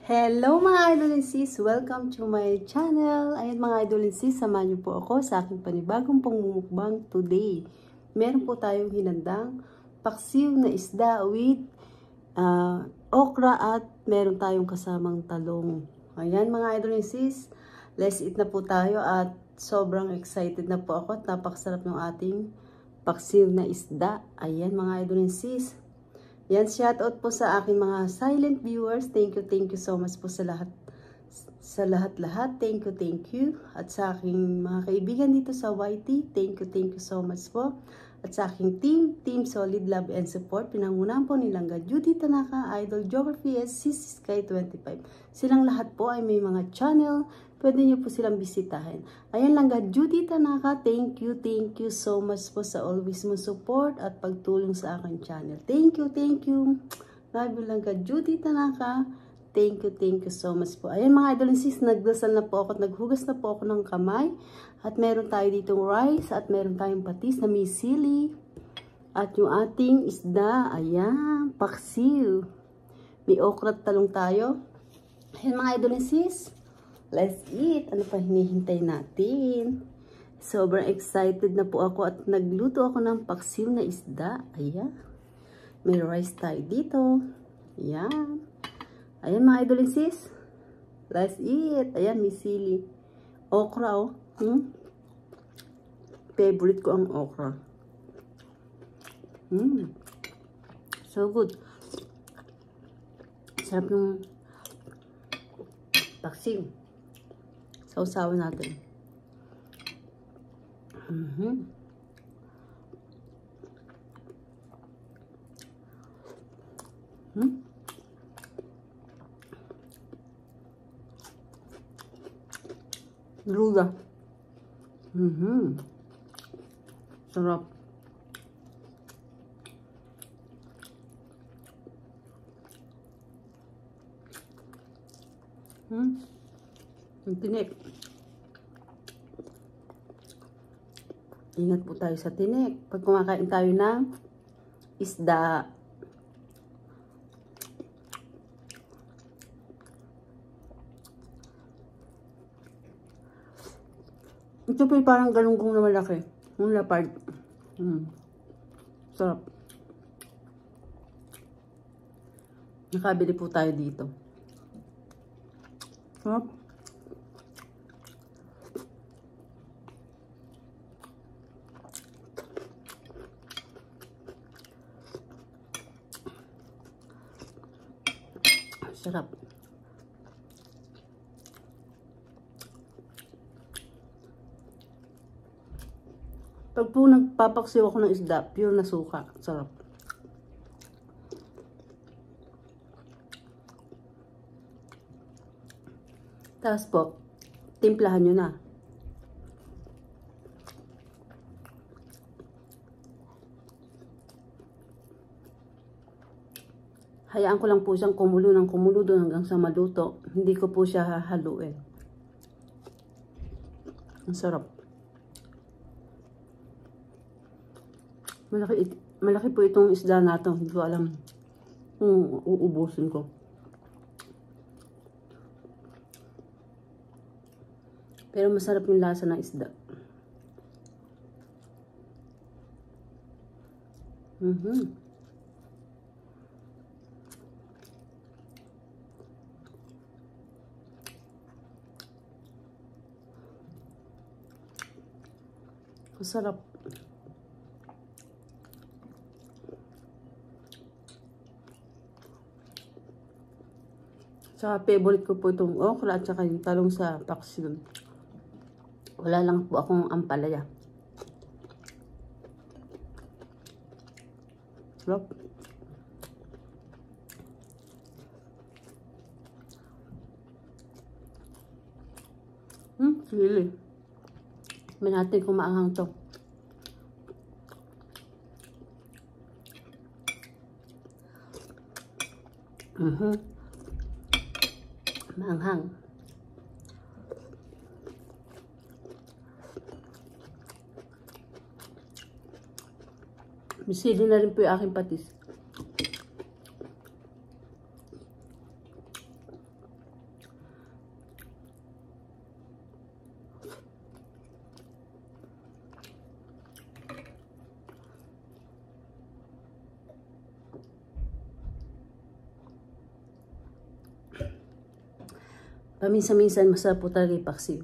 Hello mga idol and sis! Welcome to my channel! Ayan mga idol and sis, samahan niyo po ako sa aking panibagong pangmumukbang today. Meron po tayong hinandang paksiw na isda with okra at meron tayong kasamang talong. Ayan mga idol and sis, let's eat na po tayo at sobrang excited na po ako at napakasarap ng ating paksiw na isda. Ayan mga idol and sis. Yan, shoutout po sa aking mga silent viewers. Thank you so much po sa lahat. Sa lahat-lahat, thank you. At sa aking mga kaibigan dito sa YT, thank you so much po. At sa aking team Solid Love and Support, pinangunahan po nilang Judy Tanaka, Idol Geography, Sis Sky 25. Silang lahat po ay may mga channel, pwede nyo po silang bisitahin. Ayan lang, Judy Tanaka, thank you so much po sa always mo support at pagtulong sa aking channel. Thank you. Love you lang, Judy Tanaka. Thank you so much po. Ayan mga idol and sis, nagdasal na po ako at naghugas na po ako ng kamay. At meron tayo ditong rice at meron tayong patis na may sili. At yung ating isda, ayan, paksiw. May okra at talong tayo. Ayan mga idol and sis, let's eat. Ano pa hinihintay natin? Sobrang excited na po ako at nagluto ako ng paksiw na isda. Ayan. May rice tayo dito. Ayan. Ayan mga idol and sis. Let's eat. Ayan, may sili. Okra, oh. Favorite ko ang okra. So good. Sarap ng paksiw. Sausawan natin. Luga. Sarap. Ang tinik. Ingat po tayo sa tinik. Pag kumakain tayo ng isda. Ito po parang galunggong na malaki. Yung lapad. Sarap. Nakabili po tayo dito. Sarap. Sarap. Pag po nagpapaksiw ako ng isda, pure na suka. Sarap. Tapos po, timplahan nyo na. Hayaan ko lang po siyang kumulo ng kumulo doon hanggang sa maluto. Hindi ko po siya hahaluin. Ang sarap. Malaki po itong isda na ito. Hindi ko alam kung uubusin ko. Pero masarap yung lasa ng isda. Masarap. Saka favorite ko po itong okra at saka yung talong sa paksiw. Wala lang po akong ampalaya. Sarap. Sili. May natin kung maanghang to. Maanghang. Misili na rin po yung aking patis. Paminsan-minsan masarap po talaga yung paksiw.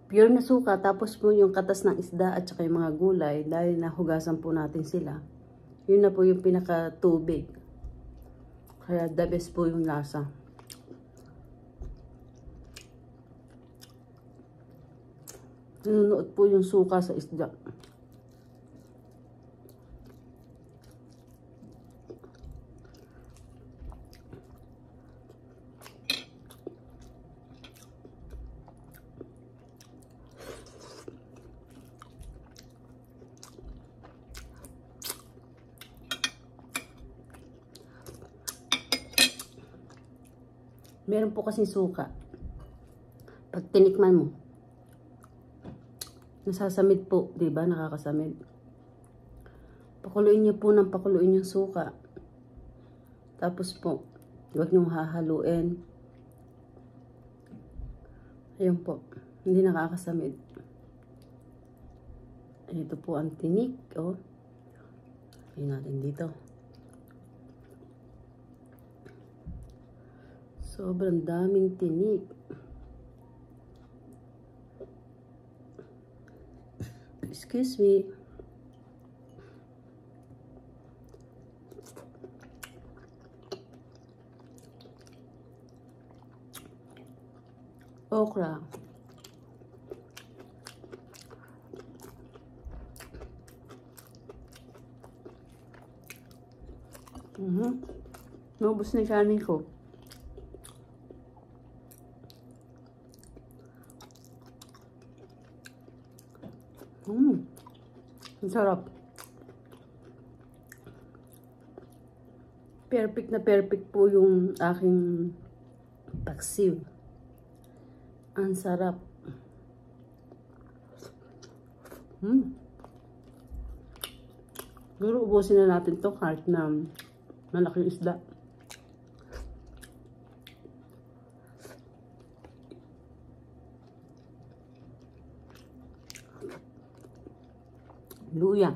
Pure na suka, tapos po yung katas ng isda at saka yung mga gulay, dahil nahugasan po natin sila. Yun na po yung pinaka-tubig. Kaya the best po yung lasa. Nanunuot po yung suka sa isda. Meron po kasing suka. Pag tinikman mo, nasasamid po, 'di ba? Nakakasamid. Pakuluin niyo po ng pakuluin yung suka. Tapos po, huwag niyong hahaluin. Ayun po, hindi nakakasamid. Ito po ang tinik, oh. Ayun natin dito. Sobrang daming tinik. Excuse me. Okra. Naubos na yung kanin ko. Ang sarap. Perfect na perfect po yung aking paksiw. Ang sarap. Siguro ubusin na natin to kahit na malaking isda. Luya.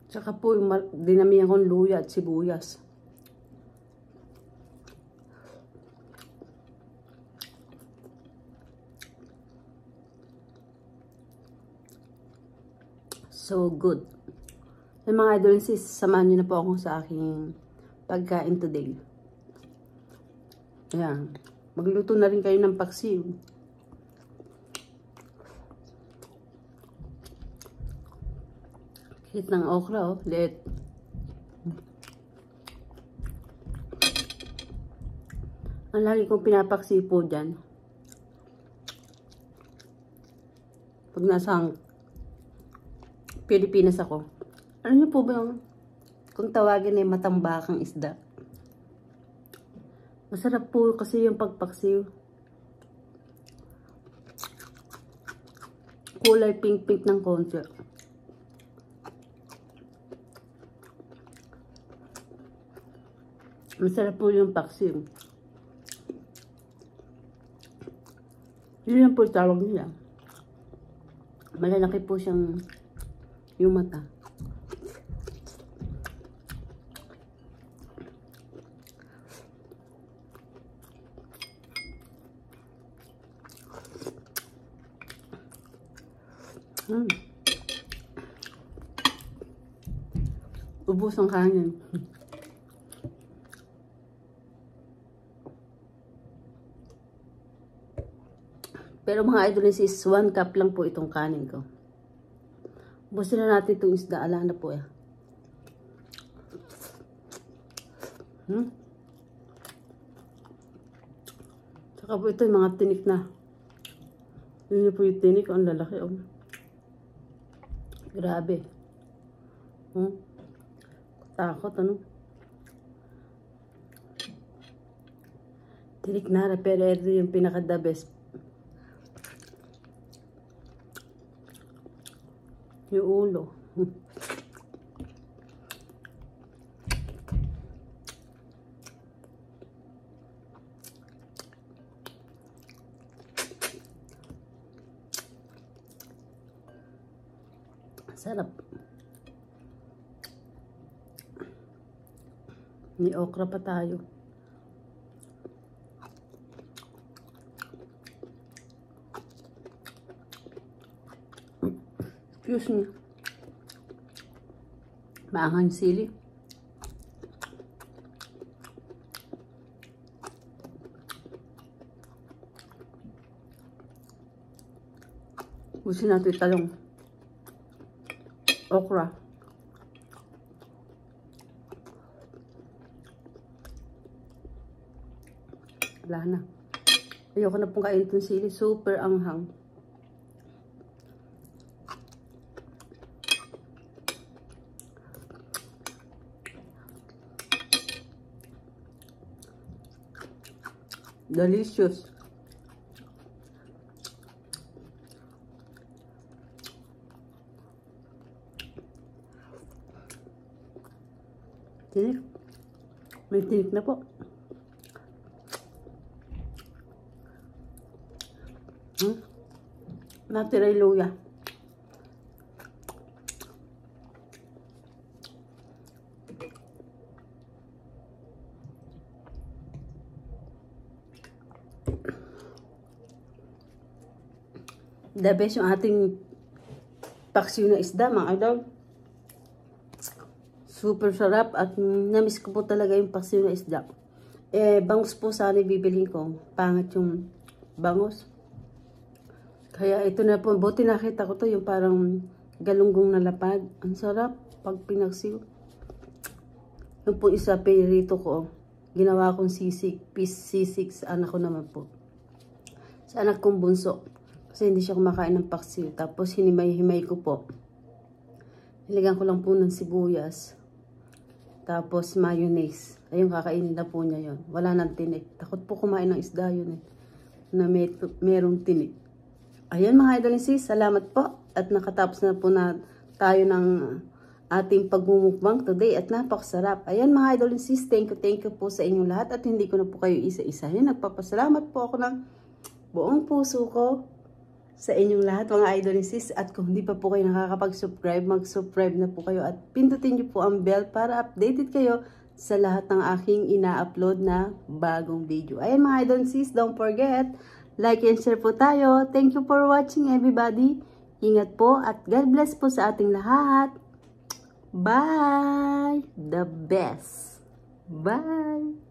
Tsaka po yung dinamihan kong luya at sibuyas. So good. Yung mga idol, samahan niyo na po ako sa aking pagkain today. Ayan. Magluto na rin kayo ng paksiw. Hit ng okra, oh. Liit. Ang lagi kong pinapaksiw po dyan. Pag nasa Pilipinas ako. Ano niyo po ba yung kung tawagin ay matambakang isda? Masarap po kasi yung pagpaksiw. Kulay pink-pink ng konti. Masarap po yung paksiw. Yun lang po tawag nila. Malalaki po siyang yung mata. Ubus ang kanin. Pero mga idol, is 1 cup lang po itong kanin ko. Ubusin na natin itong isda. Ala na po eh. Saka po ito yung mga tinik na. Yun po yung tinik. Ang lalaki. Oh. Grabe. Takot ano. Tinik na. Pero ito yung pinaka the best. Yung ulo. Sarap. May okra pa tayo. Excuse me. Maanghang sili. Gusto natin talong. Okra. Wala na. Ayoko na pong kain itong sili. Super anghang. Delicious. Tinik. May tinik na po. Natira yung luya. The best yung ating paksiw na isda, mga idol. Super sarap at namiss ko po talaga yung paksiw na isda. Bangus po sana bibilhin ko. Pangit yung bangus. Kaya ito na po, buti nakita ko to yung parang galunggong na lapad. Ang sarap pag pinaksiw. Yung po isa, pinirito ko. Ginawa kong sisig, piece sisig sa anak ko naman po. Sa anak kong bunso. Kasi hindi siya kumakain ng paksiw. Tapos hinimay-himay ko po. Nilagyan ko lang po ng sibuyas. Tapos mayonnaise. Ayun, kakainin na po niya yun. Wala nang tinik. Takot po kumain ng isda yun eh. Na merong tinik. Ayan mga idol sis, salamat po. At nakatapos na po na tayo ng ating pagmumukbang today. At napakasarap. Ayan mga idol sis, thank you po sa inyong lahat. At hindi ko na po kayo isa-isahin. Nagpapasalamat po ako ng buong puso ko sa inyong lahat mga idol sis. At kung hindi pa po kayo nakakapag-subscribe, mag-subscribe na po kayo. At pindutin niyo po ang bell para updated kayo sa lahat ng aking ina-upload na bagong video. Ayan mga idol sis, don't forget, like and share po tayo. Thank you for watching everybody. Ingat po at God bless po sa ating lahat. Bye! The best! Bye!